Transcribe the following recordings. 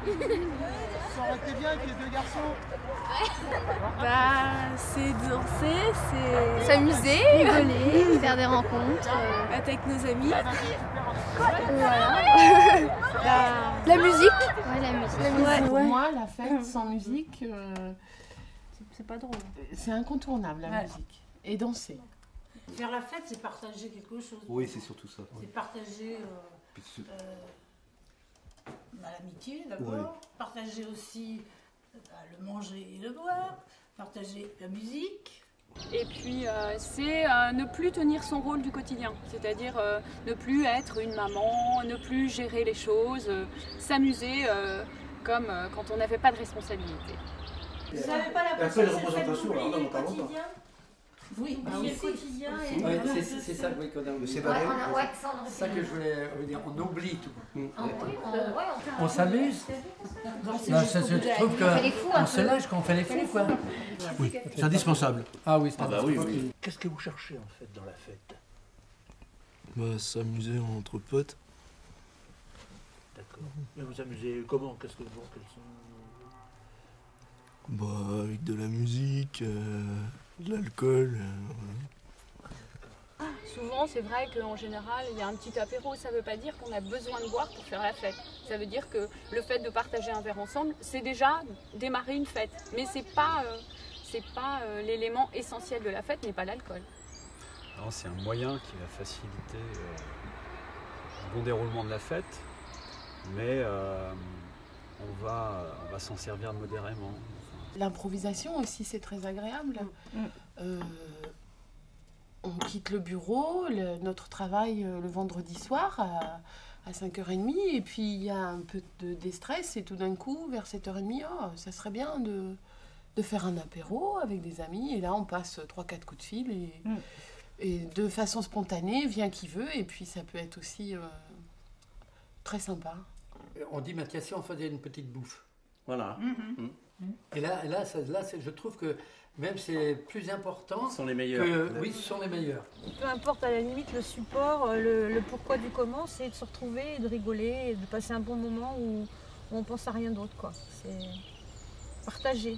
Ça aurait été bien avec les deux garçons. Bah, c'est danser, c'est S'amuser, rigoler, faire des rencontres. être avec nos amis. la musique. Ouais, la musique. Pour moi, la fête sans musique, C'est pas drôle. c'est incontournable, la Ouais. musique. Et danser. Faire la fête, c'est partager quelque chose. Oui, c'est surtout ça. C'est partager Puis c'est- l'amitié d'abord, Ouais. partager aussi le manger et le boire, partager la musique. Et puis c'est ne plus tenir son rôle du quotidien, c'est-à-dire ne plus être une maman, ne plus gérer les choses, s'amuser comme quand on n'avait pas de responsabilité. Vous savez pas la Et après, les représentations, alors, non, pas longtemps. Oui, Le quotidien et... Ouais, c'est ça oui, qu'on a oublié. C'est Ouais, C'est ça que je voulais dire, on oublie tout. on On s'amuse. Je trouve fait les fous un qu'on peu. se lâche quand on fait les fous, quoi. Oui, c'est indispensable. Ah oui, c'est bah oui, important. oui. Qu'est-ce que vous cherchez en fait dans la fête? Bah, s'amuser entre potes. D'accord. Mais vous amusez comment? Qu'est-ce que vous quels sont... Bah, avec de la musique, de l'alcool. Souvent, c'est vrai qu'en général, il y a un petit apéro. Ça ne veut pas dire qu'on a besoin de boire pour faire la fête. Ça veut dire que le fait de partager un verre ensemble, c'est déjà démarrer une fête. Mais c'est pas l'élément essentiel de la fête, n'est pas l'alcool. Non, c'est un moyen qui va faciliter le bon déroulement de la fête, mais on va s'en servir modérément. L'improvisation aussi, c'est très agréable. On quitte le bureau, notre travail le vendredi soir à 5h30, et puis il y a un peu de déstress, et tout d'un coup, vers 7h30, oh, ça serait bien de faire un apéro avec des amis, et là on passe 3-4 coups de fil, et de façon spontanée, vient qui veut, et puis ça peut être aussi très sympa. On dit, Mathias, si on faisait une petite bouffe. Voilà. Et là, je trouve que même c'est plus important. Ce sont les meilleurs. Oui, ce sont les meilleurs. Peu importe à la limite le support, le pourquoi du comment, c'est de se retrouver, et de rigoler, et de passer un bon moment où on pense à rien d'autre, quoi. C'est partager.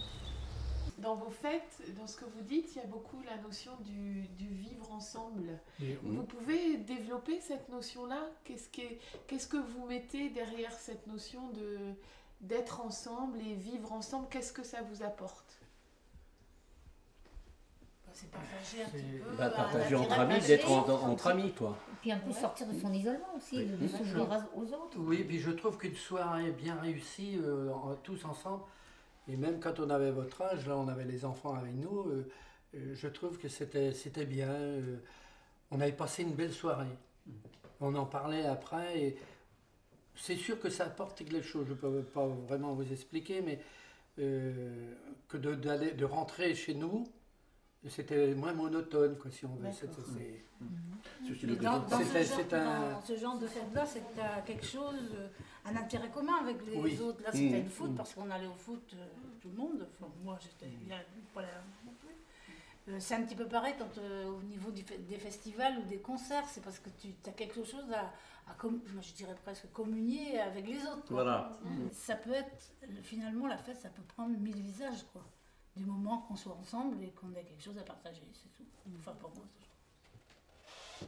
Dans vos fêtes, dans ce que vous dites, il y a beaucoup la notion du vivre ensemble. Vous pouvez développer cette notion-là? Qu'est-ce que vous mettez derrière cette notion d'être ensemble et vivre ensemble? Qu'est-ce que ça vous apporte? C'est partager un petit peu. Partager entre amis, d'être entre amis, quoi. Puis un peu sortir de son isolement aussi, de s'ouvrir aux autres. Oui, et puis je trouve qu'une soirée bien réussie, tous ensemble, et même quand on avait votre âge, là on avait les enfants avec nous, je trouve que c'était bien. On avait passé une belle soirée. On en parlait après, et c'est sûr que ça apporte quelque chose. Je ne peux pas vraiment vous expliquer, mais que de rentrer chez nous, c'était moins monotone, quoi, si on veut. Dans ce genre de fête-là, c'est que tu as quelque chose, un intérêt commun avec les autres. Là, c'était le foot, parce qu'on allait au foot, tout le monde. Enfin, moi, j'étais pas là non plus. C'est un petit peu pareil quand, au niveau des festivals ou des concerts, c'est parce que tu as quelque chose moi, je dirais presque communier avec les autres, quoi. Voilà. Ça peut être, finalement, la fête, ça peut prendre 1000 visages, quoi. Du moment qu'on soit ensemble et qu'on ait quelque chose à partager, c'est tout. Enfin, pour moi, c'est...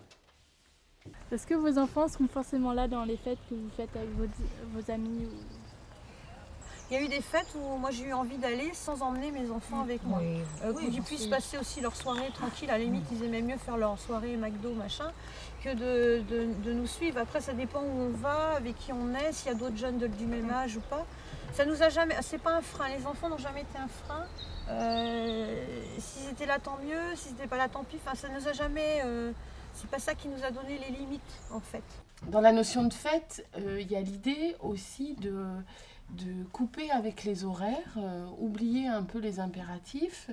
Est-ce que vos enfants seront forcément là dans les fêtes que vous faites avec vos amis ou... Il y a eu des fêtes où moi j'ai eu envie d'aller sans emmener mes enfants avec moi. Qu'ils puissent passer aussi leur soirée tranquille. À la limite, ils aimaient mieux faire leur soirée McDo, machin, que de nous suivre. Après, ça dépend où on va, avec qui on est, s'il y a d'autres jeunes du même âge ou pas. Ça nous a jamais... C'est pas un frein. Les enfants n'ont jamais été un frein. S'ils étaient là, tant mieux. S'ils n'étaient pas là, tant pis. Enfin, ça nous a jamais... C'est pas ça qui nous a donné les limites, en fait. Dans la notion de fête, il y a l'idée aussi de couper avec les horaires, oublier un peu les impératifs,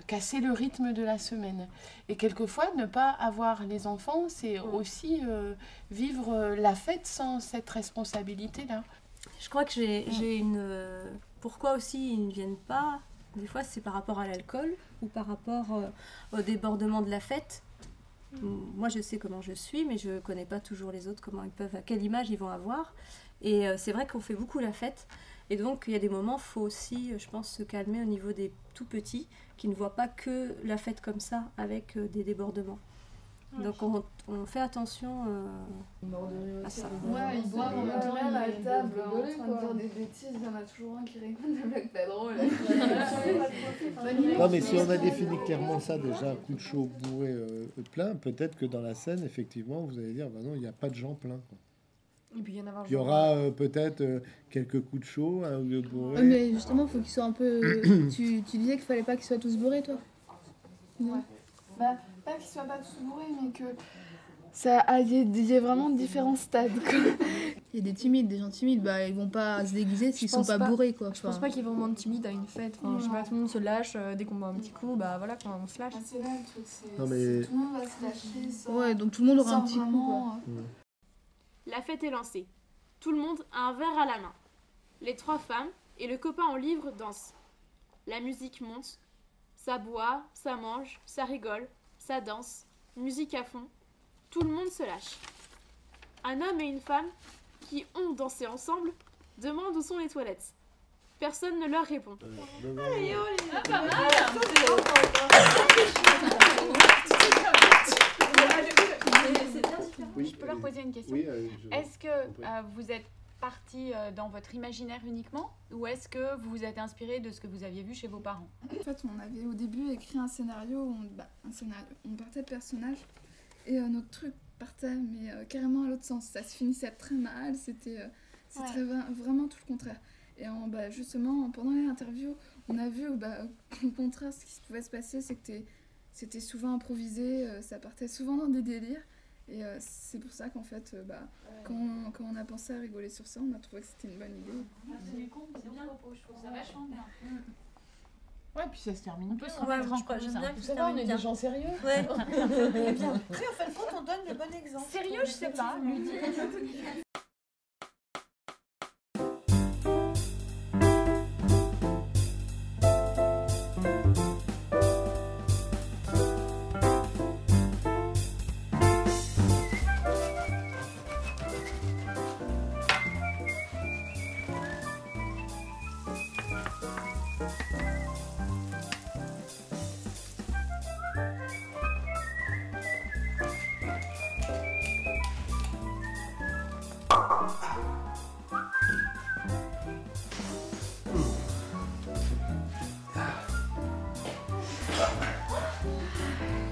casser le rythme de la semaine. Et quelquefois, ne pas avoir les enfants, c'est aussi vivre la fête sans cette responsabilité-là. Je crois que j'ai une... Pourquoi aussi ils ne viennent pas? Des fois, c'est par rapport à l'alcool ou par rapport au débordement de la fête. Moi, je sais comment je suis, mais je connais pas toujours les autres, comment ils peuvent, à quelle image ils vont avoir. Et c'est vrai qu'on fait beaucoup la fête. Et donc, il y a des moments, il faut aussi, je pense, se calmer au niveau des tout petits, qui ne voient pas que la fête comme ça, avec des débordements. Donc, on fait attention à ça. Ouais, ils boivent en mode rien à la table, en train de dire des bêtises, il y en a toujours un qui rigole des blagues pas drôles. Non, mais si on a défini clairement ça déjà, coup de chaud, bourré, plein, peut-être que dans la scène, effectivement, vous allez dire, bah non, il n'y a pas de gens pleins, quoi. Et puis, il y aura peut-être quelques coups de chaud, un ou deux bourrés. Mais justement, il faut qu'ils soient un peu... tu disais qu'il fallait pas qu'ils soient tous bourrés, toi? Non. Bah, pas qu'ils soient pas tous bourrés, mais que ça il y a vraiment différents stades, quoi. Il y a des timides, des gens timides, bah ils vont pas se déguiser s'ils sont pas bourrés, quoi. Je pense pas qu'il y ait vraiment de timide à une fête. Enfin, je sais pas, tout le monde se lâche dès qu'on boit un petit coup, bah voilà, quand on se lâche. C'est là le truc, c'est non, mais... tout le monde va se lâcher sans... Ouais, donc tout le monde aura un petit coup, vraiment, quoi. La fête est lancée. Tout le monde a un verre à la main. Les 3 femmes et le copain en livre dansent. La musique monte. Ça boit, ça mange, ça rigole, ça danse. Musique à fond. Tout le monde se lâche. Un homme et une femme, qui ont dansé ensemble, demandent où sont les toilettes. Personne ne leur répond. Allez, ah, pas mal. C'est bien différent. Oui, je peux leur poser une question. Oui, est-ce que vous êtes parti dans votre imaginaire uniquement, ou est-ce que vous vous êtes inspiré de ce que vous aviez vu chez vos parents? En fait, on avait au début écrit un scénario où on partait de personnages et notre truc partait mais carrément à l'autre sens. Ça se finissait très mal, c'était vraiment tout le contraire. Et justement, pendant les interviews, on a vu au contraire ce qui pouvait se passer, c'est que c'était souvent improvisé, ça partait souvent dans des délires. Et c'est pour ça qu'en fait, quand on a pensé à rigoler sur ça, on a trouvé que c'était une bonne idée. C'est bien propos, je trouve ça vachement bien. Ouais, puis ça se termine. On peut se remettre en cause. J'aime bien que ça termine bien. On est des gens sérieux. Ouais. Après, en fin de compte, on donne le bon exemple. Sérieux, je sais pas.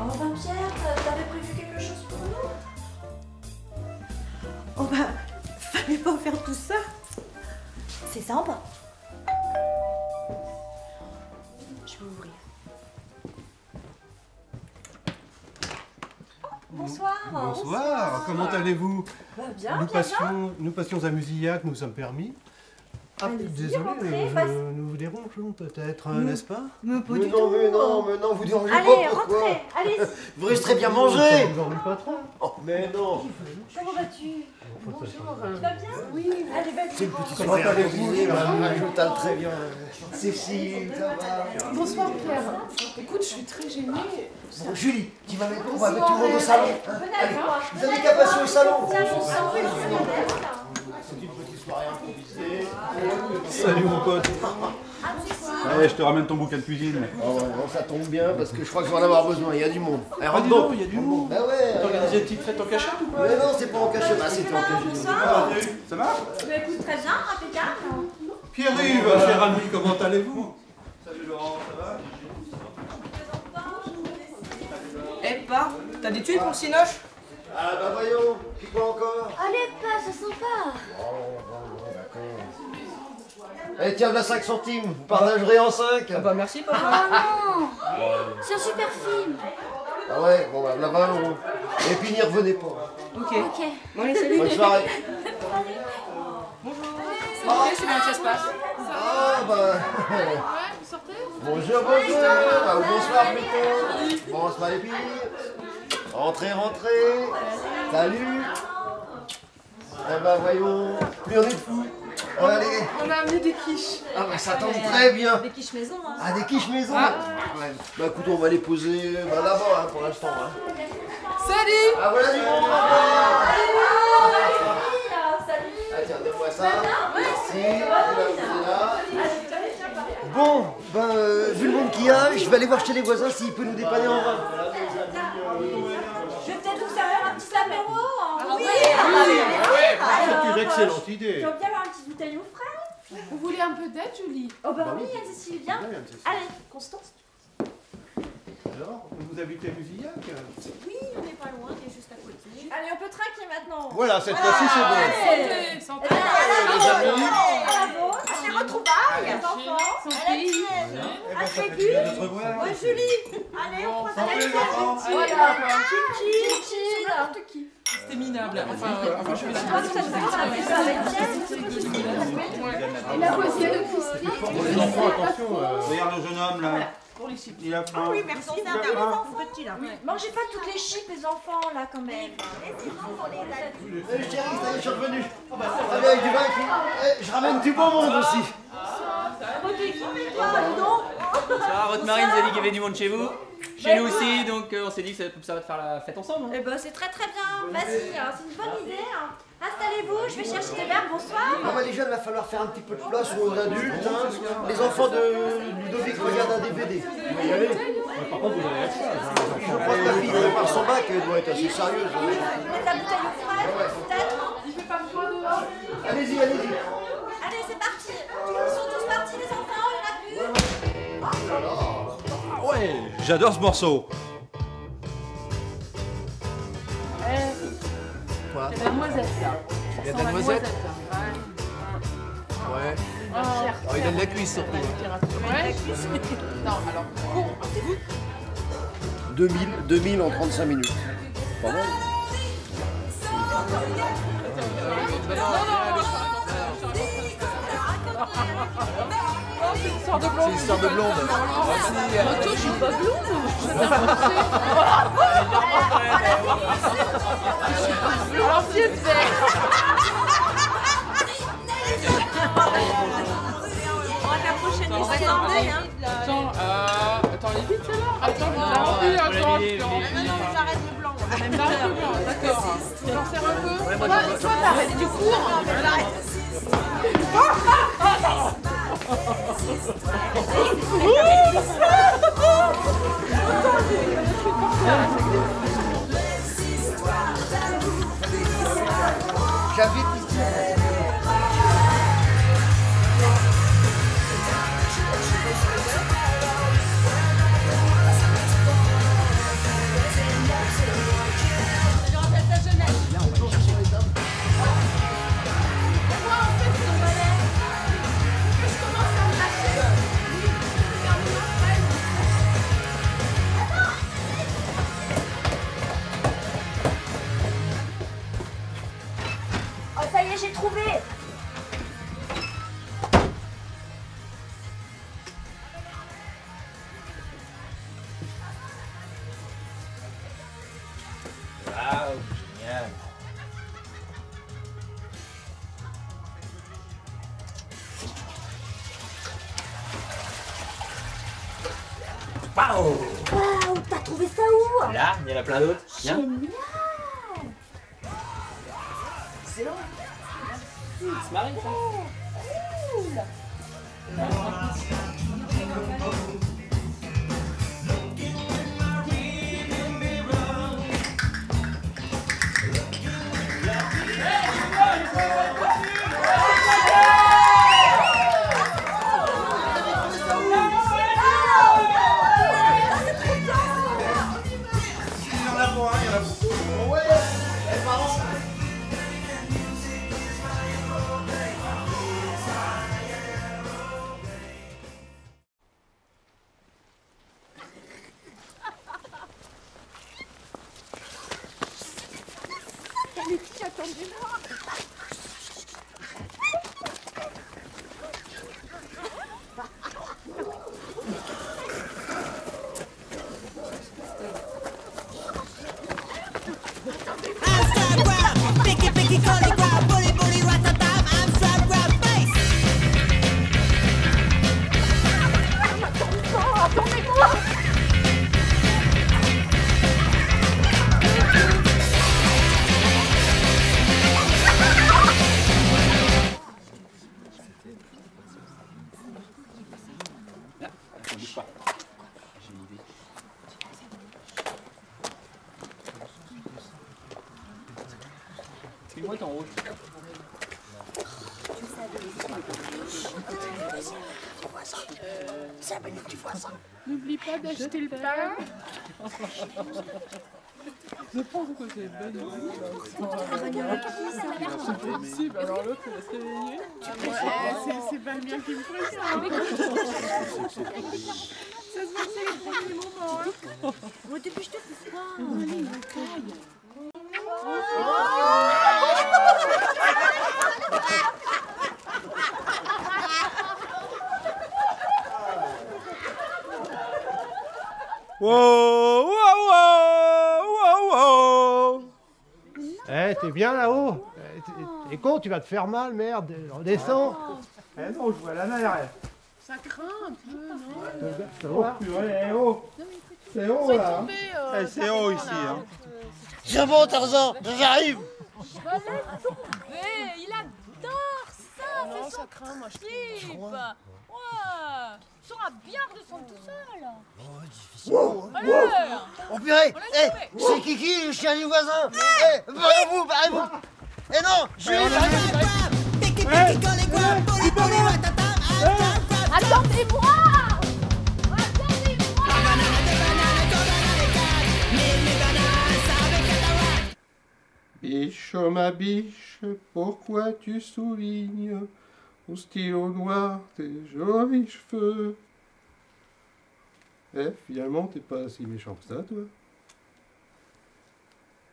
Enfin Pierre, t'avais prévu quelque chose pour nous? Oh fallait pas faire tout ça. C'est sympa. Je vais ouvrir. Bonsoir. Bonsoir, comment allez-vous? Bien, Nous passions à Musillac, nous sommes permis. Ah, désolé, nous vous dérangeons peut-être, n'est-ce pas? Mais non, vous dérangez allez, pas, pourquoi? rentrez, allez. Vous resterez bien manger. Vous dormez pas trop? Oh, mais non. Comment vas-tu? Bonjour. Tu vas bien? Oui. Allez, vas-y. C'est une petite soirée improvisée, je t'aime très bien. Cécile, ça va? Bonsoir Pierre. Écoute, je suis très gênée. Bon, Julie, tu vas mettre, on va mettre tout le monde au salon. Allez, vous avez qu'à passer au salon. C'est une petite soirée improvisée. Salut mon pote. Allez, je te ramène ton bouquin de cuisine. Oh ouais, non, ça tombe bien parce que je crois que je vais en avoir besoin, il y a du monde. Allez, rentre donc. Il y a du monde. Bah ouais. T'as organisé une petite fête en cachette ou pas? Mais non, c'est pas en cachette. Bah, c'était en cachette. Ça marche? Bah écoute, très bien, impeccable. Pierre-Yves, cher ami, comment allez-vous? Salut Laurent, ça va? Eh, pas, t'as des tuiles pour le cinoche? Ah bah voyons, puis quoi encore? Allez, pas, c'est sympa. Bon, d'accord. Eh tiens, voilà 5 centimes, vous partagerez en 5. Ah bah merci papa. Ah non, c'est un super film. Ah ouais, bon bah là 20 €. Et puis n'y revenez pas. Ok. Bon, allez, salut. Bonne soirée. Bonjour. C'est bien que ça se passe. Ah bah... Vous sortez? Bonjour. Ah, ou bonsoir plutôt. Bonsoir les filles. Rentrez. Salut. Eh ben voyons, plus on est de fous. Allez. On a amené des quiches. Ah bah ça tombe très bien. Des quiches maison, hein. Ah, des quiches maison. Ah. Ouais. Bah écoute, on va les poser là-bas pour l'instant. Salut. Ah voilà du monde. Salut. Ah tiens, donne-moi ça. Merci. Bon, ben, vu le monde qu'il y a, je vais aller voir chez les voisins s'il peut nous dépanner en vin. Je vais peut-être vous servir un petit apéro. Oui. C'est une excellente idée. J'ai envie d'avoir une petite bouteille au frais. Vous voulez un peu d'aide, Julie? Oh bah oui, Anne-Cécile, viens. Allez, Constance. Alors, vous habitez Musillac? Oui, on n'est pas loin, on est juste à côté. Allez, on peut trinquer maintenant. Voilà, cette fois-ci c'est bon. Allez, santé. Les amis. À la vôtre, à ces retrouvailles, les enfants, à la tienne, à Sécu. Moi, Julie. Allez, on prend ça. Voilà. Chichi. N'importe qui. C'était minable. Enfin, je vais Et la voisine de Christine. Pour les enfants, attention. Regarde le jeune homme là. pour les chips. Il a faim. Ah oui, merci. C'est intéressant, petit là. Mangez pas toutes les chips, les enfants, là, quand même. Laissez-nous pour les adultes. Chérie, ça y est, je suis revenu. Allez, avec du vin et puis, je ramène du bon monde aussi. Bonsoir, votre Marine nous a dit qu'il y avait du monde chez vous. Chez nous aussi, donc on s'est dit que ça va te faire la fête ensemble. Eh ben c'est très très bien. Vas-y, c'est une bonne idée. Installez-vous, je vais chercher des verres. Bonsoir. Bon, bah, les jeunes, il va falloir faire un petit peu de place aux adultes. Hein. Les enfants de Ludovic regardent un DVD. Vous y allez. Par contre, vous avez la chance. Je crois que ma fille prépare son bac, elle doit être assez sérieuse. Mettre la bouteille au frais, peut-être. Il fait pas froid dehors. Allez-y, allez-y. Allez, c'est parti. Ils sont tous partis, les enfants, il n'y en a plus. Ouais, j'adore ce morceau. Quoi? Il y a de la noisette là. Il y a de la noisette? Ouais. Ouais. Oh, il a de la cuisse surtout. Ouais. Non, alors, bon, 2000 en 35 minutes. Pas mal. C'est une histoire de blonde. C'est une histoire de blonde. Toi, je suis pas blonde. Alors, si elle fait. La prochaine émission. Attends, elle est vite celle-là. Attends, j'arrête le blanc. Même pas le blanc, d'accord. J'en sers un peu. Toi, t'arrêtes du cours. J'habite ici. Oh, ça y est, j'ai trouvé. Waouh, génial. Waouh! Waouh, t'as trouvé ça où? Là, il y en a plein d'autres. Viens. Génial. Excellent. C'est marrant ça. Cool. Les filles attendaient là. Attendez-moi. 5 minutes, tu vois ça. N'oublie pas d'acheter le pain. Je pense que c'est bonne idée. C'est possible, alors l'autre il va se réveiller. C'est pas bien qu'il me ferait ça. Ça se voit, c'est les premiers moments. Hein. Au début, je te fais quoi? Allez, ma caille. Wow, wow, wow, wow, wow. Eh, t'es bien là-haut? T'es con, tu vas te faire mal, merde. Redescends. Eh non, je vois la mer. Ça craint un peu, non? Ça va? Purée, oh. C'est haut là. C'est haut ici. Hein. C'est bon, Tarzan, j'arrive. Laisse tomber, il adore ça, Non, c'est ça son craint, moi je trip. Ouais, il sera bien redescendre tout seul. Oh, difficile. Oh purée, c'est Kiki, le chien du voisin. Barrez-vous. Eh non, je Attendez-moi. Biche, ma biche, pourquoi tu soulignes au stylo noir tes jolis cheveux? Eh, finalement, t'es pas si méchant que ça, toi.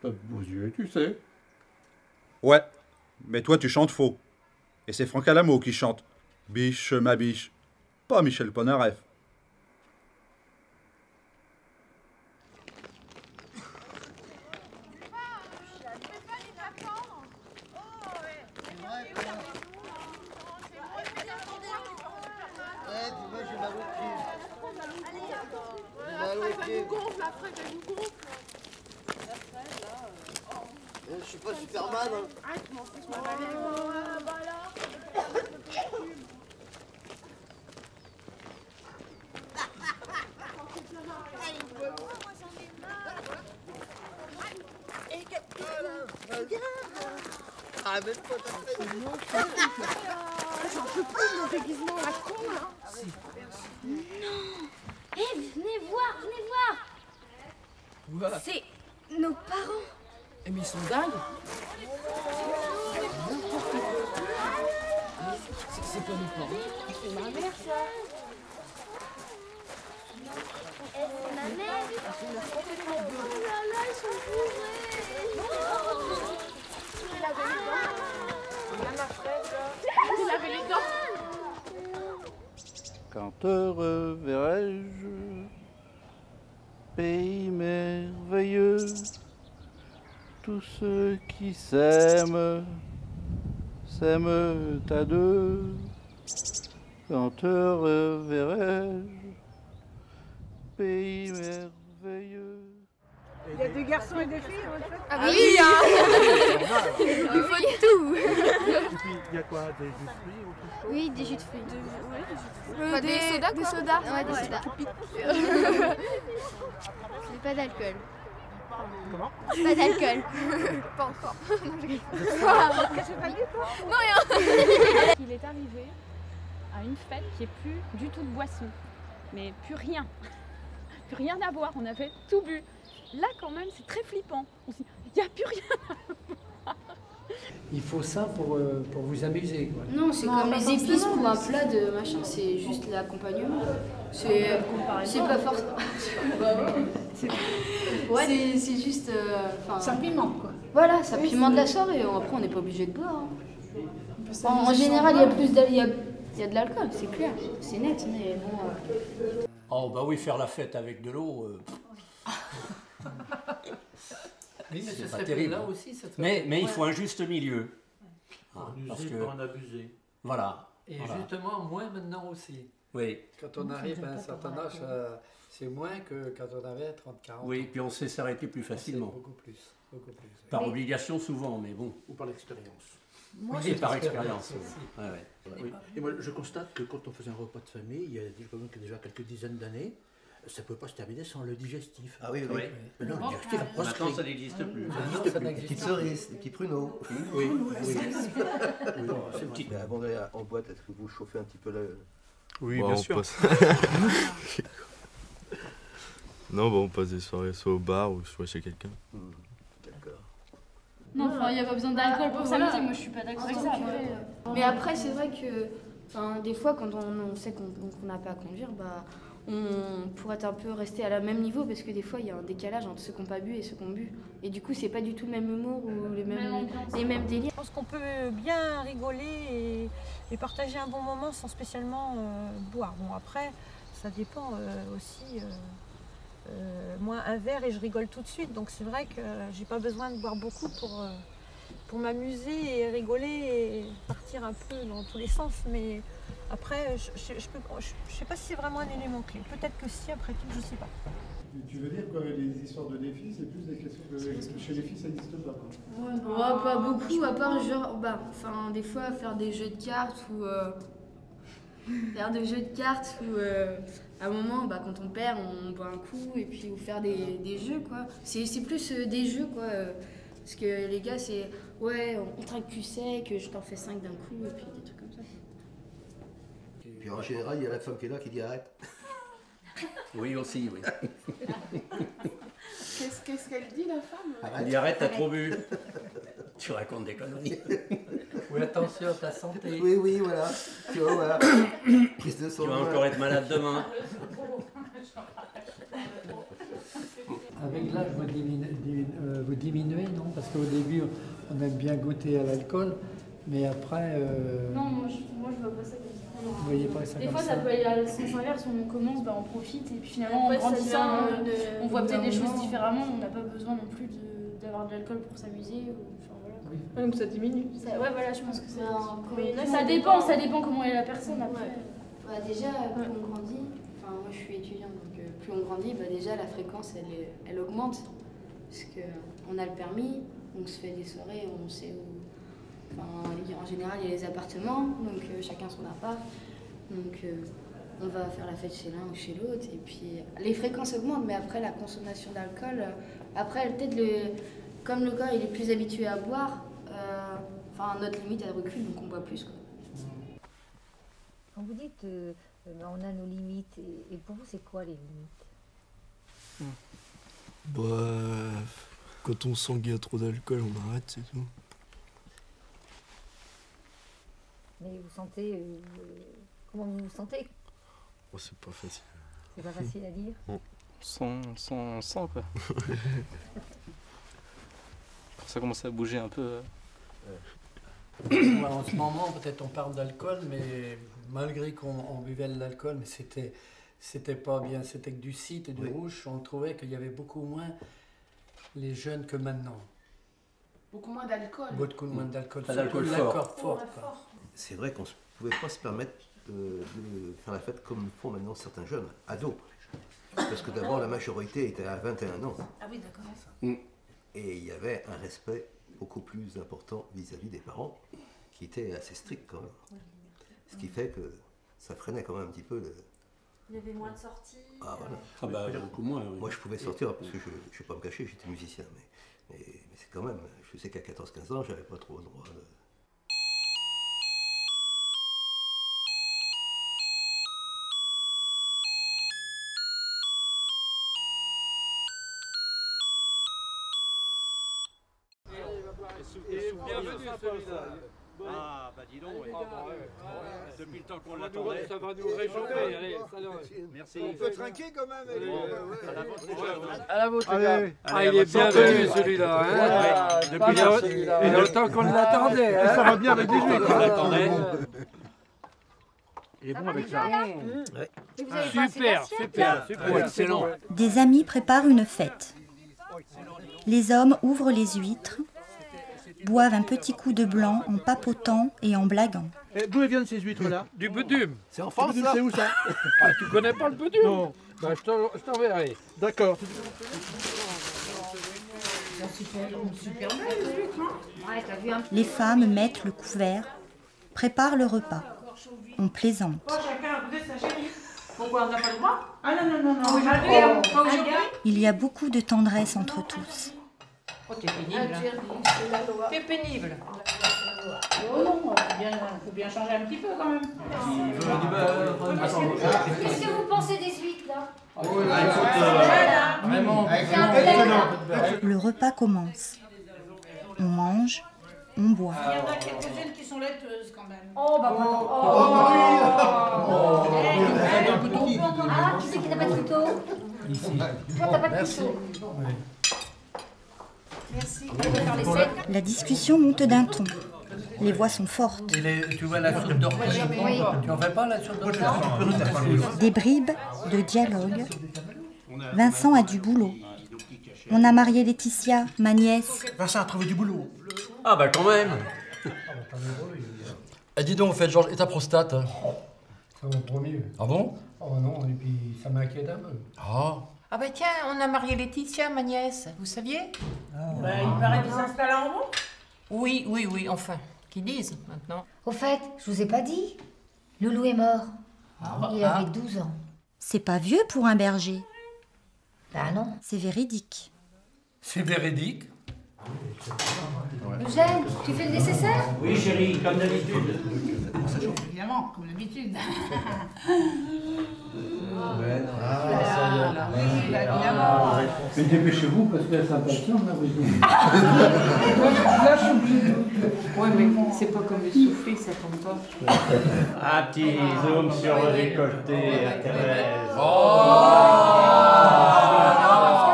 T'as de beaux yeux, tu sais. Ouais, mais toi tu chantes faux. Et c'est Franck Alamo qui chante Biche, ma biche, pas Michel Polnareff. Je suis pas Superman. Hein. Arrête, je m'en fiche, ma valise. Ramène-toi ta fête. J'en peux plus de mon déguisement à con là. Non. Eh, venez voir. C'est nos parents. Eh, mais ils sont dingues. C'est pas nos parents. C'est ma mère ça. C'est ma mère. Oh là là, ils sont bourrés. Il avait les dents. Regarde ma fraise là. Il avait les dents. Quand te reverrai-je, pays merveilleux, tous ceux qui s'aiment, s'aiment à deux. Quand te reverrai-je, pays merveilleux. Il y a des garçons et des filles en fait. Ah oui, hein. Il faut de tout. Et puis, il y a quoi? Des jus de fruits ou tout ça? Oui, des jus de fruits. Des sodas, des quoi. sodas. Ouais, des sodas. C'est pas d'alcool. Comment? Pas d'alcool. Pas encore. Non, je rigole. Qu'est-ce que t'as dit toi? Non, rien. Il est arrivé à une fête qui est plus du tout de boisson, mais plus rien. Plus rien à boire, on avait tout bu. Là quand même c'est très flippant. On se dit, il n'y a plus rien. Il faut ça pour vous amuser, quoi. Non, c'est comme les épices pour un plat de machin, c'est juste l'accompagnement. C'est pas forcément. Ouais. C'est juste. Ça pimente quoi. Voilà, ça pimente la soirée. Après, on n'est pas obligé de boire. Hein. En général, il y a plus il y a de l'alcool, c'est clair. C'est net, mais bon. Oh, bah oui, faire la fête avec de l'eau. Oui, mais c'est ce pas serait terrible. là aussi, ça mais il faut un juste milieu. En Parce user, que- pas en abuser. Voilà. Et voilà. justement, moins maintenant aussi. Oui. Quand on arrive à un certain âge, c'est moins que quand on avait 30-40 ans. Oui, puis on sait s'arrêter plus facilement. Beaucoup plus. Beaucoup plus. Par Mais- obligation souvent, mais bon. Ou par l'expérience. Moi, et par expérience. Oui. Ouais, ouais. Oui. Et moi, je constate que quand on faisait un repas de famille, il y a déjà quelques dizaines d'années, ça ne peut pas se terminer sans le digestif. Ah oui, oui. Mais non, le digestif a proscrit. Maintenant, ça n'existe plus. Ça Des petites cerises, des petits pruneaux. Oui, oui. C'est une petite. Mais avant d'aller en boîte, est-ce que vous chauffez un petit peu Oui, Bah, bien on sûr. passe- Non, bah, on passe des soirées soit au bar ou soit chez quelqu'un. D'accord. Non, enfin, il n'y a pas besoin d'alcool pour Voilà. s'amuser, moi je suis pas d'accord avec ça. Mais après, c'est vrai que des fois, quand on sait qu'on n'a pas à conduire, bah, on pourrait un peu rester à la même niveau parce que des fois, il y a un décalage entre ceux qui n'ont pas bu et ceux qui ont bu. Et du coup, c'est pas du tout le même humour ou les mêmes délires. Je pense qu'on peut bien rigoler et partager un bon moment sans spécialement boire. Bon, après, ça dépend aussi. Moi, un verre et je rigole tout de suite. Donc c'est vrai que j'ai pas besoin de boire beaucoup pour m'amuser et rigoler et partir un peu dans tous les sens. Mais après, je sais pas si c'est vraiment un élément clé. Peut-être que si, après tout, je sais pas. Tu veux dire que les histoires de défis, c'est plus des questions que chez les filles, ça n'existe pas, quoi. Ouais, pas beaucoup, à part genre, des fois faire des jeux de cartes ou à un moment, quand on perd, on boit un coup et puis ou faire des jeux, quoi. C'est plus des jeux, quoi. Parce que les gars, c'est ouais, on traque cul sec, je t'en fais 5 d'un coup et puis des trucs comme ça. Puis en général, il y a la femme qui est là qui dit arrête. Oui, aussi, oui. Qu'est-ce qu'elle dit, la femme? Elle dit arrête, t'as trop bu. Tu racontes des conneries. Oui, attention, ta santé. Oui, oui, voilà. Tu vois, voilà. Prise de sang. Tu vas encore être malade demain. Avec l'âge, vous diminuez, non? Parce qu'au début, on aime bien goûter à l'alcool, mais après... Non, moi je vois pas ça comme ça. Vous voyez pas ça Des comme fois, ça peut aller à sens inverse, on commence, on profite, et puis finalement, Après, on grandit ça bien, vient on voit peut-être des choses gouvernement. différemment, on n'a pas besoin non plus d'avoir de l'alcool pour s'amuser. Donc ça diminue. Ouais, voilà, je pense que c'est. Mais là, Ça dépend comment est la personne après. Déjà, plus on grandit, moi je suis étudiante, donc plus on grandit, déjà la fréquence elle augmente. Parce qu'on a le permis, on se fait des soirées, on sait où. En général, il y a les appartements, donc chacun son appart. Donc on va faire la fête chez l'un ou chez l'autre. Et puis les fréquences augmentent, mais après la consommation d'alcool, après peut-être comme le gars il est plus habitué à boire, notre limite elle recule, donc on boit plus, quoi. Quand vous dites on a nos limites, et pour vous c'est quoi les limites? Bah, quand on sent qu'il y a trop d'alcool, on arrête, c'est tout. Mais vous sentez... comment vous vous sentez? Oh, c'est pas facile. C'est pas facile à dire? Non. Sans quoi. Ça commence à bouger un peu. En ce moment, peut-être on parle d'alcool, mais malgré qu'on buvait de l'alcool, mais c'était pas bien, c'était que du cidre et du rouge, on trouvait qu'il y avait beaucoup moins les jeunes que maintenant. Beaucoup moins d'alcool. Beaucoup moins d'alcool. Pas d'alcool fort. C'est vrai qu'on ne pouvait pas se permettre de faire la fête comme font maintenant certains jeunes, ados. Parce que d'abord, la majorité était à 21 ans. Ah oui, d'accord. Et il y avait un respect beaucoup plus important vis-à-vis des parents, qui était assez strict quand même. Ce qui fait que ça freinait quand même un petit peu le... Il y avait moins de sorties. Ah voilà. Ah bah, beaucoup moins. Oui. Moi je pouvais sortir parce que je ne vais pas me cacher, j'étais musicien. Mais c'est quand même, je sais qu'à 14-15 ans, j'avais pas trop le droit de... Bienvenue celui-là. Ah bah dis donc, depuis le temps qu'on l'attendait. Ça va nous réchauffer, allez, merci. On peut trinquer quand même. À la vôtre, les gars. Ah, il est bienvenu celui-là, hein. Depuis longtemps qu'on l'attendait. Ça va bien avec 18. Il est bon avec ça. Super, excellent. Des amis préparent une fête. Les hommes ouvrent les huîtres, boivent un petit coup de blanc en papotant et en blaguant. D'où elles viennent ces huîtres-là? Du Bedum. C'est en France, ça? C'est où ça? Ah, tu connais pas le Bedum? Non. Bah, je t'enverrai. D'accord. Les femmes mettent le couvert, préparent le repas. On plaisante. Chacun a goûté sa chérie. Pourquoi on n'a pas le droit? Ah non, non, non, non. Aujourd'hui, Il y a beaucoup de tendresse entre tous. oh, t'es pénible. T'es pénible. Oh non, faut bien changer un petit peu quand même. Qu'est-ce que vous pensez des huîtres là? Le repas commence. On mange, on boit. Il y en a quelques-unes qui sont laiteuses quand même. Oh bah Ah, qui c'est qui n'a pas de couteau? Toi t'as pas de couteau. Merci. La discussion monte d'un ton. Les voix sont fortes. Tu vois la soupe d'ortie? Oui. Tu en fais pas la soupe d'ortie? Des bribes de dialogue. Vincent a du boulot. On a marié Laetitia, ma nièce. Vincent a trouvé du boulot. Ah bah quand même. Eh dis donc, faites Georges, et ta prostate? Ça va trop mieux. Ah bon? Oh non, et puis ça m'inquiète un peu. Ah. Ah bah tiens, on a marié Laetitia, ma nièce, vous saviez? Bah, il paraît qu'ils s'installent en haut. Oui, enfin, qu'ils disent maintenant. Au fait, je vous ai pas dit. Loulou est mort. Il avait 12 ans. C'est pas vieux pour un berger. Bah non. C'est véridique. C'est véridique? Eugène, tu fais le nécessaire? Oui chérie, comme d'habitude. Évidemment, comme d'habitude. Mais dépêchez-vous parce qu'elle s'impatiente, là, vous dites. Là, je suis obligée de... Ouais, mais c'est pas comme le souffler, ça tombe pas. Un petit zoom sur le décolleté à Thérèse.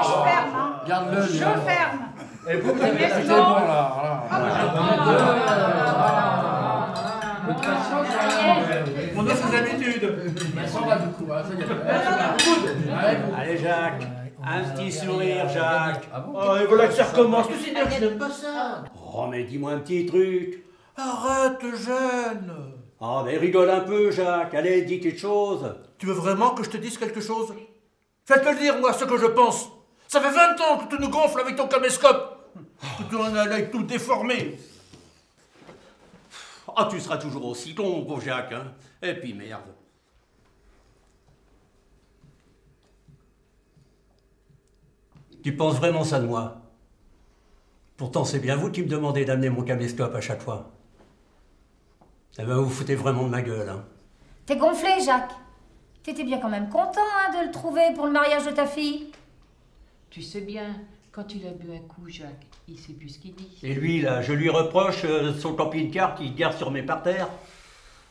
Je ferme, hein. Garde-le. Je ferme. Et vous, Mais c'est c'est bon, bon. là. De toute façon, On a ses habitudes. Mais ça va du coup, hein, ça y est. Allez Jacques, un petit sourire Jacques. Oh, et voilà que ça recommence. Tu sais bien que je n'aime pas ça. Oh mais dis-moi un petit truc. Arrête, Eugène. Oh mais rigole un peu Jacques, allez dis quelque chose. Tu veux vraiment que je te dise quelque chose? Fais-le dire, moi, ce que je pense. Ça fait 20 ans que tu nous gonfles avec ton caméscope. Que tu as l'œil tout déformé. Ah tu seras toujours aussi con mon pauvre Jacques, hein. Et puis merde. Tu penses vraiment ça de moi? Pourtant c'est bien vous qui me demandez d'amener mon caméscope à chaque fois. Eh ben vous foutez vraiment de ma gueule, hein. T'es gonflé, Jacques. T'étais bien quand même content de le trouver pour le mariage de ta fille. Tu sais bien, quand tu l'as bu un coup, Jacques, il sait plus ce qu'il dit. Et lui, là, je lui reproche son camping-car qui garde sur mes parterres.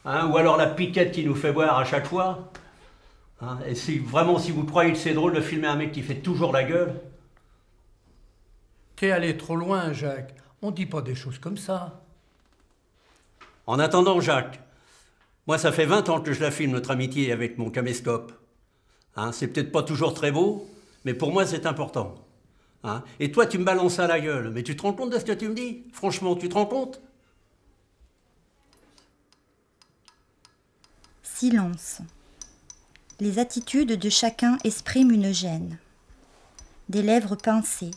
Hein, ou alors la piquette qui nous fait boire à chaque fois. Hein, et si vous croyez que c'est drôle de filmer un mec qui fait toujours la gueule. T'es allé trop loin, Jacques. On dit pas des choses comme ça. En attendant, Jacques, moi ça fait 20 ans que je la filme, notre amitié, avec mon caméscope. Hein, c'est peut-être pas toujours très beau, mais pour moi c'est important. Hein, et toi tu me balances à la gueule, mais tu te rends compte de ce que tu me dis? Franchement, tu te rends compte? Silence. Les attitudes de chacun expriment une gêne. Des lèvres pincées.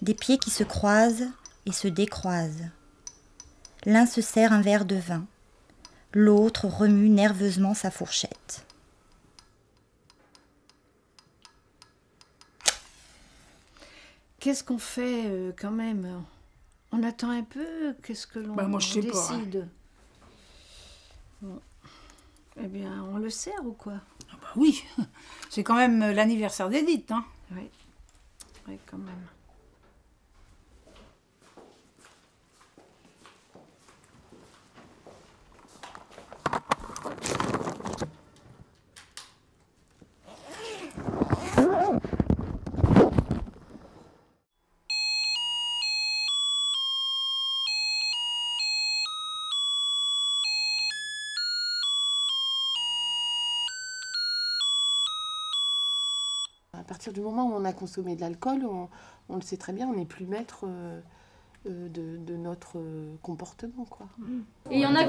Des pieds qui se croisent et se décroisent. L'un se sert un verre de vin. L'autre remue nerveusement sa fourchette. Qu'est-ce qu'on fait quand même? On attend un peu? Qu'est-ce que l'on moi, je sais pas, hein. décide? Bon. Eh bien, on le sert ou quoi? Ah bah oui, c'est quand même l'anniversaire d'Edith, hein. Oui, oui, quand même. À partir du moment où on a consommé de l'alcool, on le sait très bien, on n'est plus maître de notre comportement, quoi. Et il y en a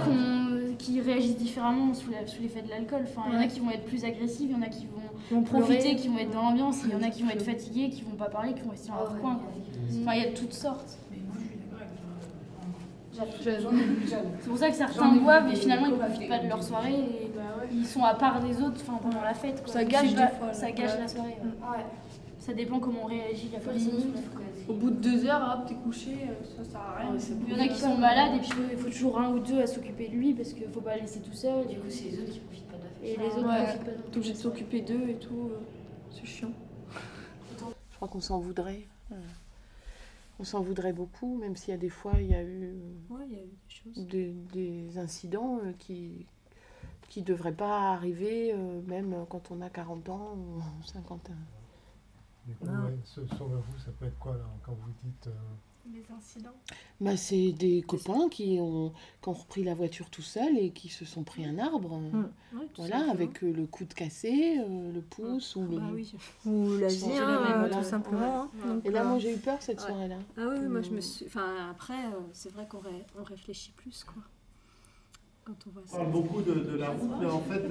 qui réagissent différemment sous l'effet de l'alcool. Enfin, il y en a qui vont être plus agressifs, il y en a qui vont profiter, qui vont être dans l'ambiance, il y en a qui vont être fatigués, qui vont pas parler, qui vont rester dans leur coin, quoi. Enfin, il y a de toutes sortes. C'est pour ça que certains boivent et finalement ils profitent pas de leur soirée et ils sont à part des autres pendant la fête, quoi. Ça gâche la soirée. Ouais. Ça dépend comment on réagit la personne. Au bout de 2 heures, hop, t'es couché, ça sert à rien. Il y en a qui sont malades et puis il faut toujours un ou deux à s'occuper de lui parce qu'il faut pas le laisser tout seul. Du coup, c'est les autres qui profitent pas de la fête. Et les autres profitent pas de T'es obligé de s'occuper d'eux et tout. C'est chiant. Je crois qu'on s'en voudrait. On s'en voudrait beaucoup, même s'il y a des fois, il y a eu, des incidents qui ne devraient pas arriver, même quand on a 40 ans ou 50 ans. Du coup, selon vous, ça peut être quoi là, quand vous dites... Les incidents. Bah, c'est des copains qui ont repris la voiture tout seuls et qui se sont pris un arbre. Voilà, avec le coude cassé, le pouce ou ou l'asien, tout simplement. Donc, et là, moi, j'ai eu peur cette soirée-là. Ah oui, moi je me suis... Enfin, après, c'est vrai qu'on réfléchit plus, quoi. Quand on voit ça. On parle beaucoup de la route, mais en fait,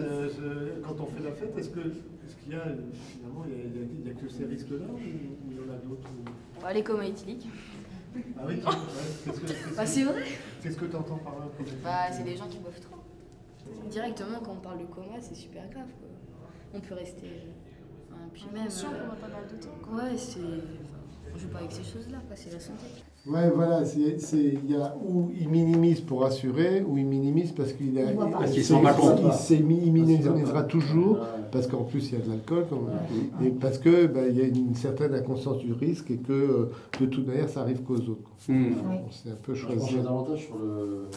quand on fait la fête, est-ce qu'il y a, finalement, il y a que ces risques-là ou il y en a d'autres Les comas éthyliques. Ah oui, c'est vrai. Qu'est-ce que tu entends par là? C'est des gens qui boivent trop. Directement, quand on parle de coma, c'est super grave, quoi. On peut rester... puis même... pendant pas mal de temps. Ouais, c'est... On joue pas avec ces choses-là, quoi. C'est la santé. Ouais, voilà, il y a où il minimise pour assurer, ou il minimise parce qu'il minimisera toujours, parce qu'en plus il y a de l'alcool, et parce que il y a une certaine inconscience du risque et que de toute manière ça arrive qu'aux autres. C'est un peu choisi. Je pense davantage sur le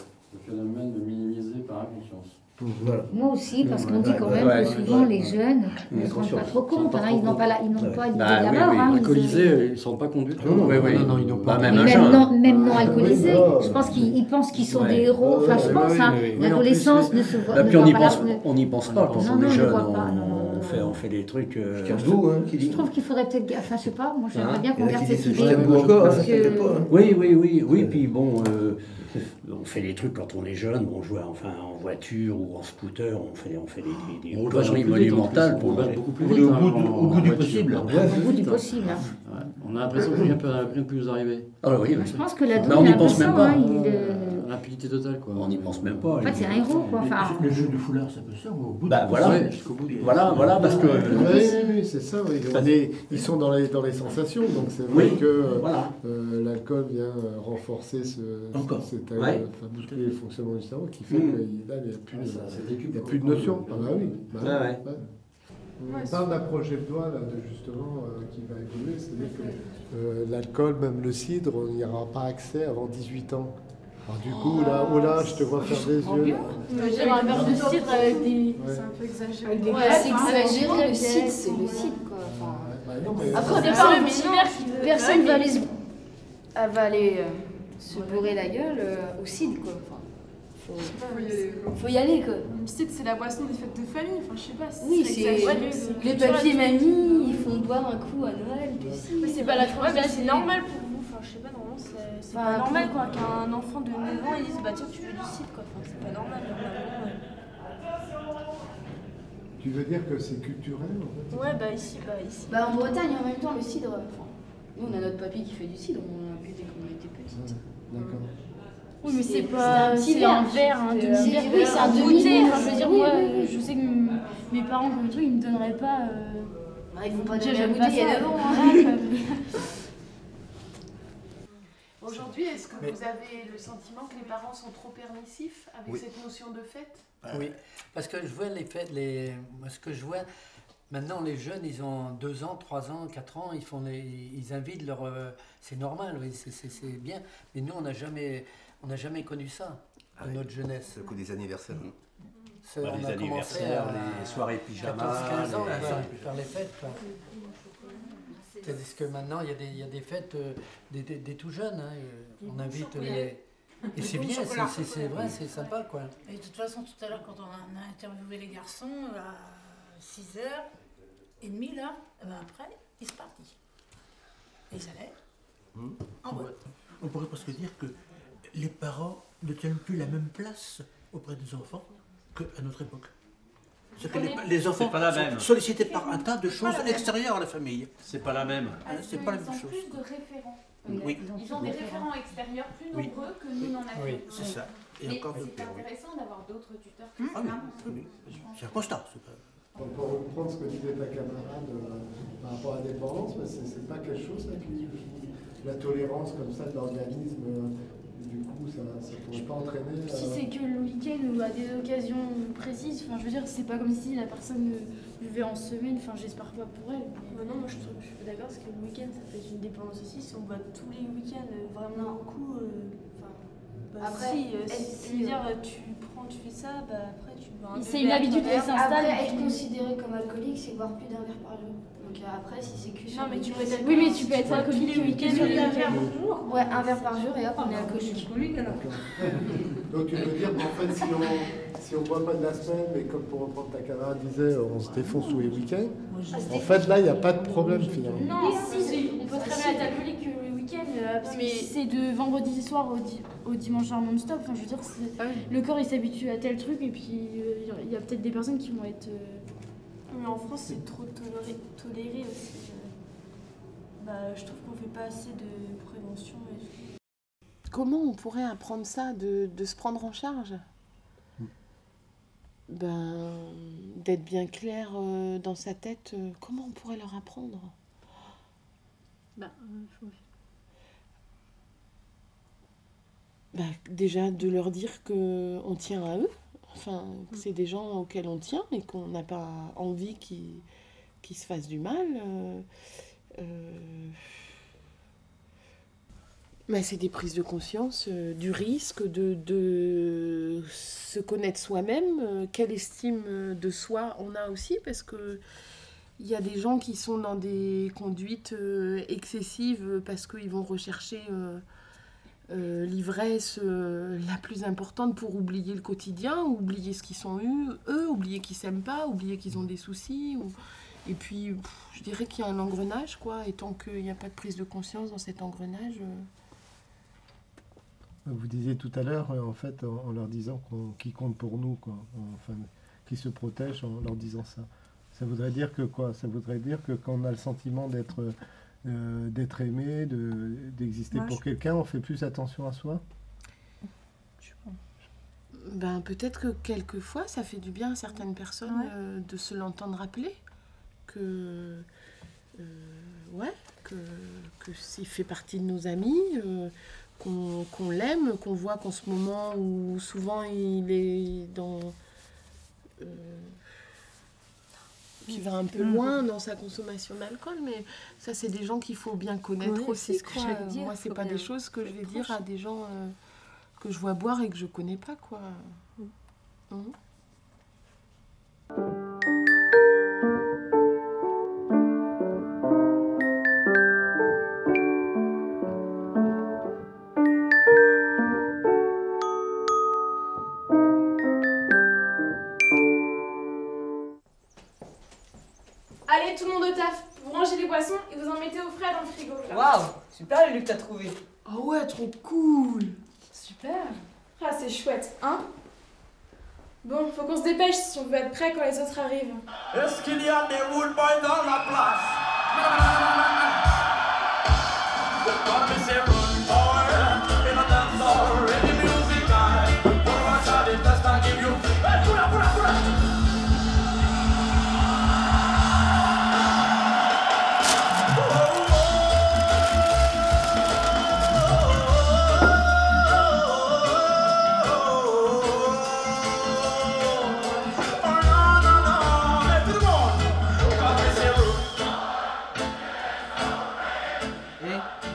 phénomène de minimiser par inconscience. Voilà. Moi aussi, parce qu'on dit quand même que souvent les jeunes ne se rendent pas trop compte, ils n'ont pas l'idée de la mort. Alcoolisés, ils ne sont pas conduits. Non, ils n'ont pas. Même non alcoolisés, je pense qu'ils pensent qu'ils sont des héros. Enfin, je pense, l'adolescence ne se voit pas. On n'y pense pas quand on est jeune. On fait des trucs. Je trouve qu'il faudrait peut-être. Enfin, je sais pas, moi j'aimerais bien qu'on garde cette idée. Oui, puis bon. On fait des trucs quand on est jeune, on joue en voiture ou en scooter, on fait des conneries monumentales pour au bout du possible. Au bout du possible. On a l'impression que rien ne peut nous arriver. Ah oui, je pense que la on n'y pense même pas. L'impunité totale, quoi. On n'y pense même pas. En fait, c'est un héros, quoi. Le jeu de foulard, ça peut se faire, au bout jusqu'au bout. Voilà, parce que... Oui, c'est ça. Ils sont dans les sensations, donc c'est vrai que l'alcool vient renforcer bousculer le fonctionnement du cerveau, qui fait qu'il n'y a plus de notion. Ah bah oui. On parle d'un projet de loi là, justement qui va évoluer, c'est-à-dire que l'alcool, même le cidre, on n'y aura pas accès avant 18 ans. Alors du coup, là, je te vois faire des yeux. Un verre de cidre avec des... C'est un peu exagéré. C'est exagéré, le cidre, c'est le cidre, quoi. Après, personne va aller se bourrer la gueule au cidre, quoi. Faut y aller, quoi. Le cidre, c'est la boisson des fêtes de famille. Enfin, je sais pas. Oui, c'est les papiers mamie, ils font boire un coup à Noël du cidre. Mais c'est pas la tradition, c'est normal pour vous. Enfin, je sais pas, normalement, c'est pas normal, quoi, qu'un enfant de 9 ans, il dise, bah tiens, tu veux du cidre, quoi. Enfin, c'est pas normal, normalement. Tu veux dire que c'est culturel, en fait? Ouais, ici. En Bretagne, en même temps, le cidre... Nous, on a notre papy qui fait du cidre, on en a bu dès qu'on était petite. D'accord. Oui, mais c'est pas... C'est un verre, un demi-verre. Oui, c'est un demi-verre. Enfin, je veux dire, moi, je sais que mes parents, comme le truc, ils me donneraient pas... Ils vont pas donner la bouteille à 9 ans. Aujourd'hui, est-ce que vous avez le sentiment que les parents sont trop permissifs avec cette notion de fête? Oui, parce que je vois les fêtes, ce que je vois, maintenant les jeunes, ils ont 2 ans, 3 ans, 4 ans, ils invitent leur... c'est normal, oui, c'est bien, mais nous, on n'a jamais connu ça dans notre jeunesse. Le coup des anniversaires. Les anniversaires, les soirées pyjama, 14-15 ans, faire les fêtes, quoi. C'est-à-dire que maintenant, il y a des fêtes des tout jeunes, on invite les... Et c'est bien, c'est vrai, c'est sympa, quoi. Et de toute façon, tout à l'heure, quand on a interviewé les garçons, à 6h30, là, après, ils sont partis. Et ils allaient en boîte. On pourrait presque dire que les parents ne tiennent plus la même place auprès des enfants qu'à notre époque. C'est que les enfants sont sollicités par un tas de choses extérieures à la famille. C'est pas la même. C'est pas la même chose. Ils ont plus de référents. Oui. Ils ont des référents extérieurs plus nombreux que nous n'en avons. Oui, c'est ça. Et encore c'est intéressant d'avoir d'autres tuteurs que ça. Oui, c'est un constat. Pour reprendre ce que disait ta camarade par rapport à la dépendance, c'est pas quelque chose là, la tolérance comme ça de l'organisme, du coup ça pourrait pas entraîner... Si c'est que le week-end ou à des occasions précises, enfin je veux dire, c'est pas comme si la personne vivait en semaine, enfin j'espère pas pour elle. Mais... non, moi je suis d'accord parce que le week-end ça peut être une dépendance aussi, si on va tous les week-ends vraiment un coup... Après, si dire tu fais ça, bah après tu bois un c'est une habitude qui s'installe. Après, être considéré comme alcoolique, c'est boire plus d'un verre par jour. Donc après, si c'est que sur non, mais le tu peux week-end, être... Oui, mais tu peux être alcoolique le week-end sur les week-ends. Ouais, un verre par jour et hop, on est alcoolique. Donc tu veux dire qu'en fait, si on ne boit pas de la semaine, mais comme pour reprendre ta camarade disait, on se défonce tous les week-ends, en fait là, il n'y a pas de problème finalement. Non, si, on peut très bien être alcoolique le week-end, parce que c'est de vendredi soir au dimanche soir non-stop. Enfin, je veux dire, le corps il s'habitue à tel truc et puis il y a peut-être des personnes qui vont être... Mais en France, c'est trop toléré aussi. Je trouve qu'on fait pas assez de prévention. Comment on pourrait apprendre ça, de se prendre en charge? D'être bien clair dans sa tête, comment on pourrait leur apprendre? Déjà de leur dire qu'on tient à eux, enfin, que c'est des gens auxquels on tient et qu'on n'a pas envie qu'ils se fassent du mal. C'est des prises de conscience du risque de se connaître soi-même, quelle estime de soi on a aussi, parce que il y a des gens qui sont dans des conduites excessives parce qu'ils vont rechercher l'ivresse la plus importante pour oublier le quotidien, oublier ce qu'ils sont eux, oublier qu'ils s'aiment pas, oublier qu'ils ont des soucis. Et puis, je dirais qu'il y a un engrenage, quoi, et tant qu'il n'y a pas de prise de conscience dans cet engrenage... Vous disiez tout à l'heure, en fait, en leur disant qu'ils comptent pour nous, quoi, enfin, qu'ils se protègent en leur disant ça. Ça voudrait dire que quoi? Ça voudrait dire que quand on a le sentiment d'être aimé, d'exister pour quelqu'un, on fait plus attention à soi? Peut-être que quelquefois, ça fait du bien à certaines personnes de se l'entendre rappeler, que s'il fait partie de nos amis, qu'on l'aime, qu'on voit qu'en ce moment où souvent il est dans... qui va un peu loin dans sa consommation d'alcool, mais ça c'est des gens qu'il faut bien connaître aussi. C'est ce que j'allais dire. Moi c'est pas des choses que je vais dire à des gens que je vois boire et que je connais pas, quoi. Allez, tout le monde au taf. Vous rangez les boissons et vous en mettez au frais dans le frigo. Waouh, super le lieu que t'as trouvé. Ah ouais, trop cool. Super. Ah, c'est chouette, hein? Bon, faut qu'on se dépêche si on veut être prêt quand les autres arrivent. Est-ce qu'il y a des rude boys dans la place? C'est rude boy in a dance hall, in the music night. What was that? It does not give you. Hey, pull up.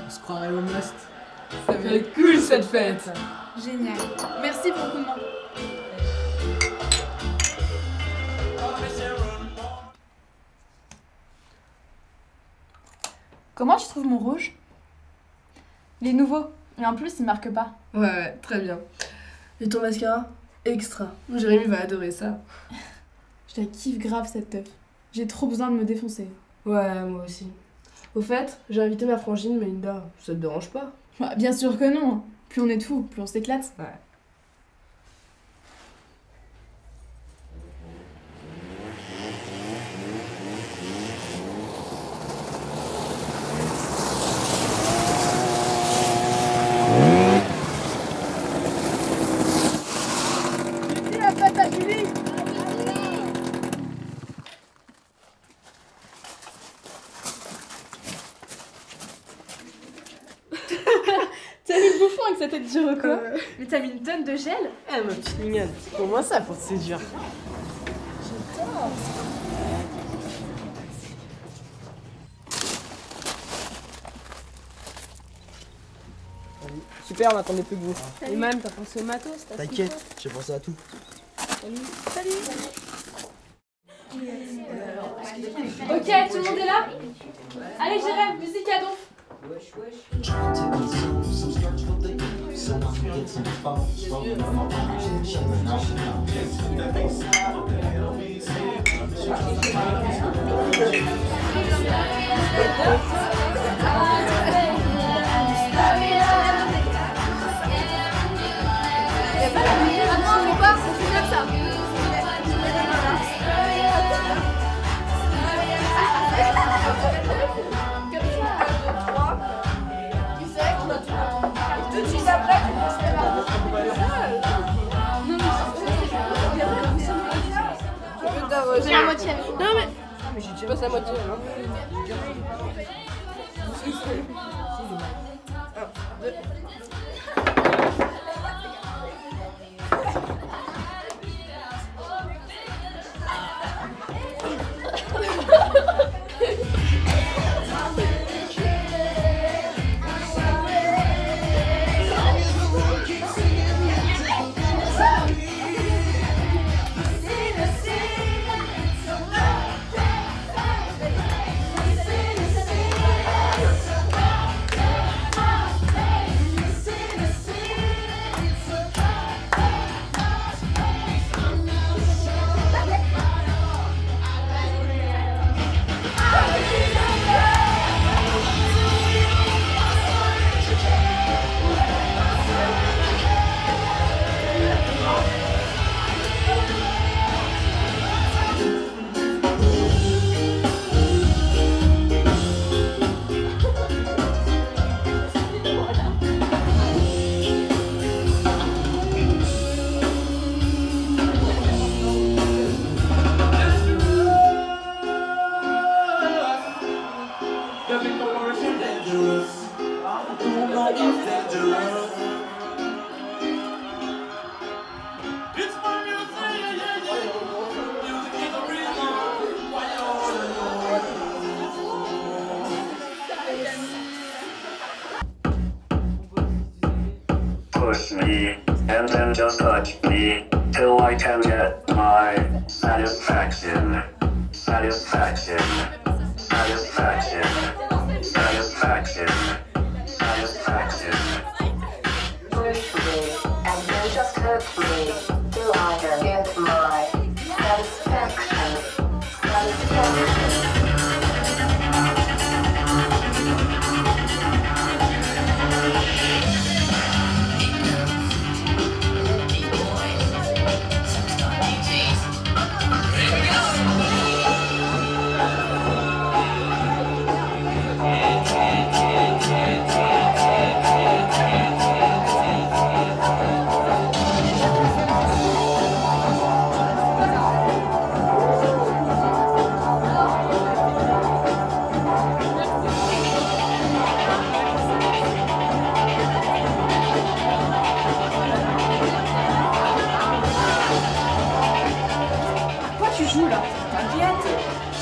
On se croirait au must. Ça va être cool cette fête. Génial. Merci pour le coup de main. Comment tu trouves mon rouge? Il est nouveau, et en plus il marque pas. Ouais, très bien. Et ton mascara? Extra. Jérémy va adorer ça. Je la kiffe grave cette teuf. J'ai trop besoin de me défoncer. Ouais, moi aussi. Au fait, j'ai invité ma frangine Melinda. Ça te dérange pas? Bah, bien sûr que non. Plus on est de fous, plus on s'éclate. Ouais. Tu quoi? Mais t'as mis une tonne de gel? Eh, ma petite mignonne, comment ça pour te séduire? Super, on attendait plus que vous. Et même, t'as pensé au matos? T'inquiète, j'ai pensé à tout. Salut. Ok, tout le monde est là? Allez, Jérém, musique à donf. Maman, fais quoi? C'est comme ça. Tout de suite après, tu peux se faire un J'ai la moitié. Non mais... Je passe la moitié, hein. Push me, and then just touch me, till I can get my satisfaction. Satisfaction. Satisfaction. Satisfaction. Satisfaction. Push me, and then just touch me, till I can get my satisfaction. Satisfaction.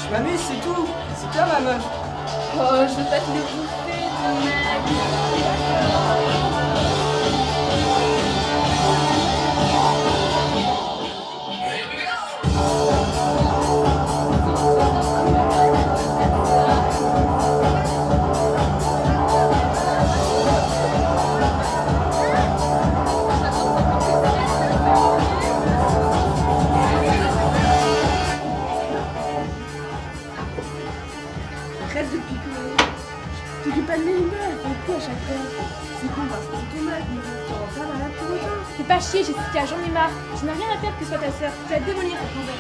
Je m'amuse, c'est tout. C'est toi, ma meuf. Oh, je vais pas te le bouffer, ton mec. Arrête de picoler. Tu fais pas de mes images, elle fait le coup à chaque fois. C'est con parce que c'est ton mec, mais tu rends pas malade pour autant. Fais pas chier, Jessica, j'en ai marre. Je n'ai rien à faire que ce soit ta sœur. Tu vas te démolir cette maison.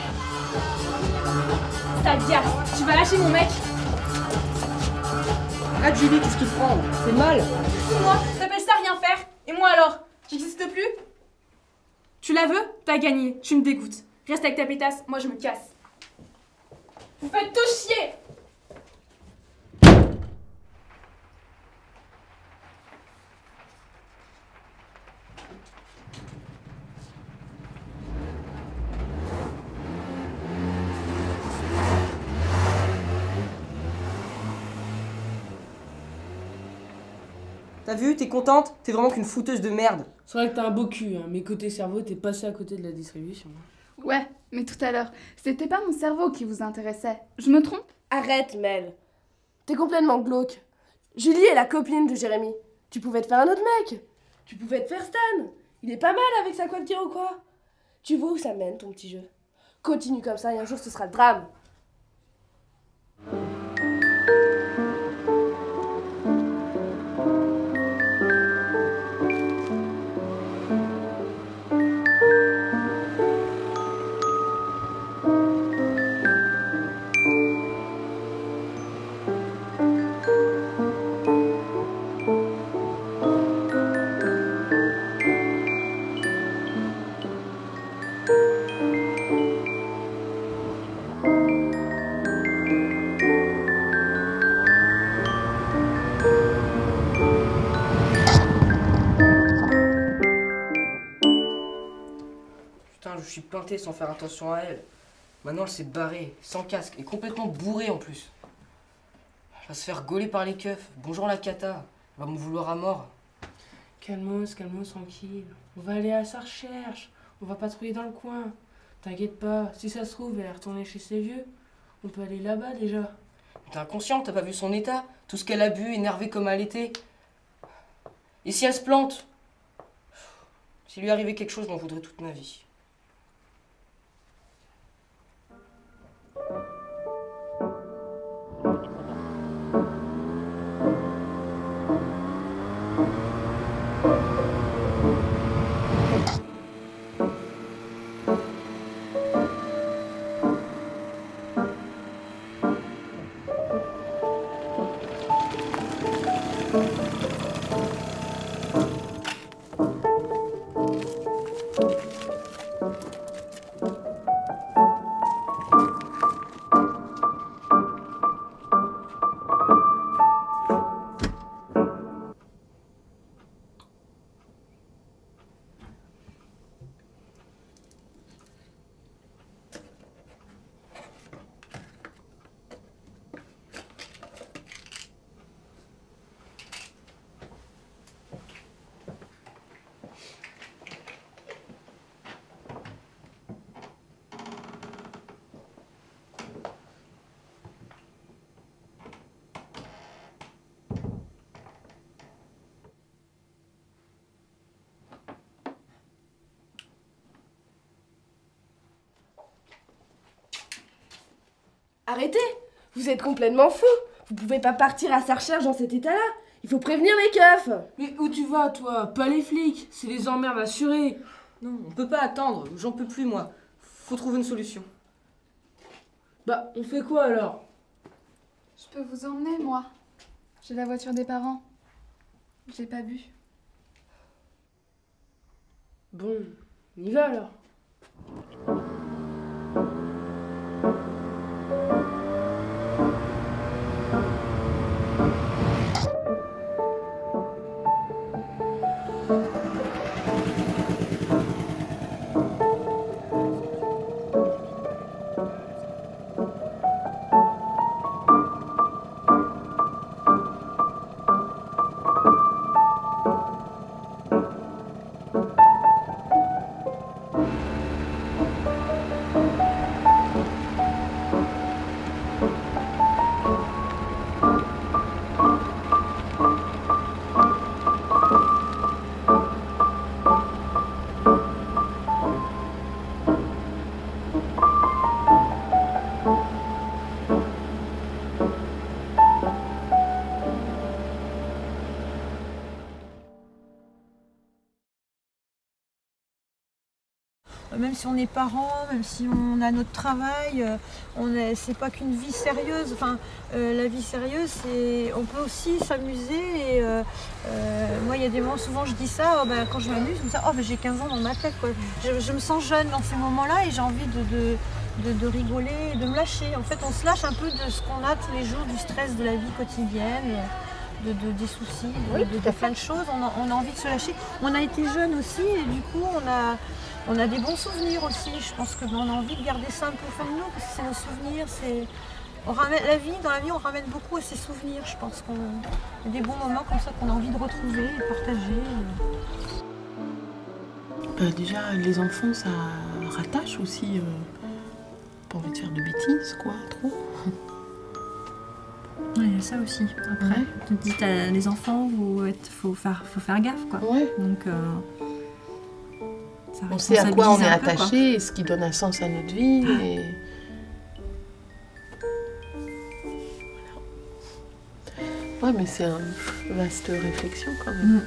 Ta diasse, tu vas lâcher mon mec. Arrête, Julie, qu'est-ce qui te prend? C'est mal. Moi, t'appelles ça rien faire? Et moi alors? J'existe plus? Tu la veux? T'as gagné, tu me dégoûtes. Reste avec ta pétasse, moi je me casse. Vous faites tout chier! T'as vu, t'es contente? T'es vraiment qu'une fouteuse de merde. C'est vrai que t'as un beau cul, hein, mais côté cerveau, t'es passé à côté de la distribution. Ouais, mais tout à l'heure, c'était pas mon cerveau qui vous intéressait. Je me trompe? Arrête, Mel. T'es complètement glauque. Julie est la copine de Jérémy. Tu pouvais te faire un autre mec. Tu pouvais te faire Stan. Il est pas mal avec sa coiffure ou quoi? Tu vois où ça mène, ton petit jeu? Continue comme ça et un jour ce sera le drame. Je suis planté sans faire attention à elle. Maintenant elle s'est barrée, sans casque, et complètement bourrée en plus. Elle va se faire gauler par les keufs. Bonjour la cata. Elle va me vouloir à mort. Calmos, tranquille. On va aller à sa recherche. On va patrouiller dans le coin. T'inquiète pas, si ça se trouve, elle est retournée chez ses vieux. On peut aller là-bas déjà. T'es inconscient, t'as pas vu son état? Tout ce qu'elle a bu, énervée comme elle était. Et si elle se plante? S'il lui arrivait quelque chose, j'en voudrais toute ma vie. Arrêtez! Vous êtes complètement fou! Vous pouvez pas partir à sa recherche dans cet état-là! Il faut prévenir les keufs! Mais où tu vas, toi? Pas les flics! C'est des emmerdes assurées! Non, on peut pas attendre, j'en peux plus moi. Faut trouver une solution. Bah, on fait quoi alors? Je peux vous emmener, moi. J'ai la voiture des parents. J'ai pas bu. Bon, on y va alors. Même si on est parents, même si on a notre travail, c'est pas qu'une vie sérieuse. Enfin, la vie sérieuse, c'est, on peut aussi s'amuser. Et moi, il y a des moments, souvent je dis ça, quand je m'amuse, je me dis, j'ai 15 ans dans ma tête, quoi. Je me sens jeune dans ces moments-là et j'ai envie de rigoler et de me lâcher. En fait, on se lâche un peu de ce qu'on a tous les jours, du stress de la vie quotidienne. Des soucis, de plein de choses, on a envie de se lâcher. On a été jeunes aussi et du coup on a des bons souvenirs aussi. Je pense qu'on a envie de garder ça un peu au fond de nous parce que c'est nos souvenirs, On ramène dans la vie, on ramène beaucoup à ses souvenirs. Je pense qu'il y a des bons moments comme ça qu'on a envie de retrouver et de partager. Déjà, les enfants, ça rattache aussi. Pas envie de faire de bêtises, quoi, trop. Ouais, il y a ça aussi. Après, tu te dis, t'as les enfants, faut faire gaffe, quoi. Ouais. Donc, ça on sait à quoi on est un peu, attaché, et ce qui donne un sens à notre vie. Et... voilà. Ouais, mais c'est une vaste réflexion quand même.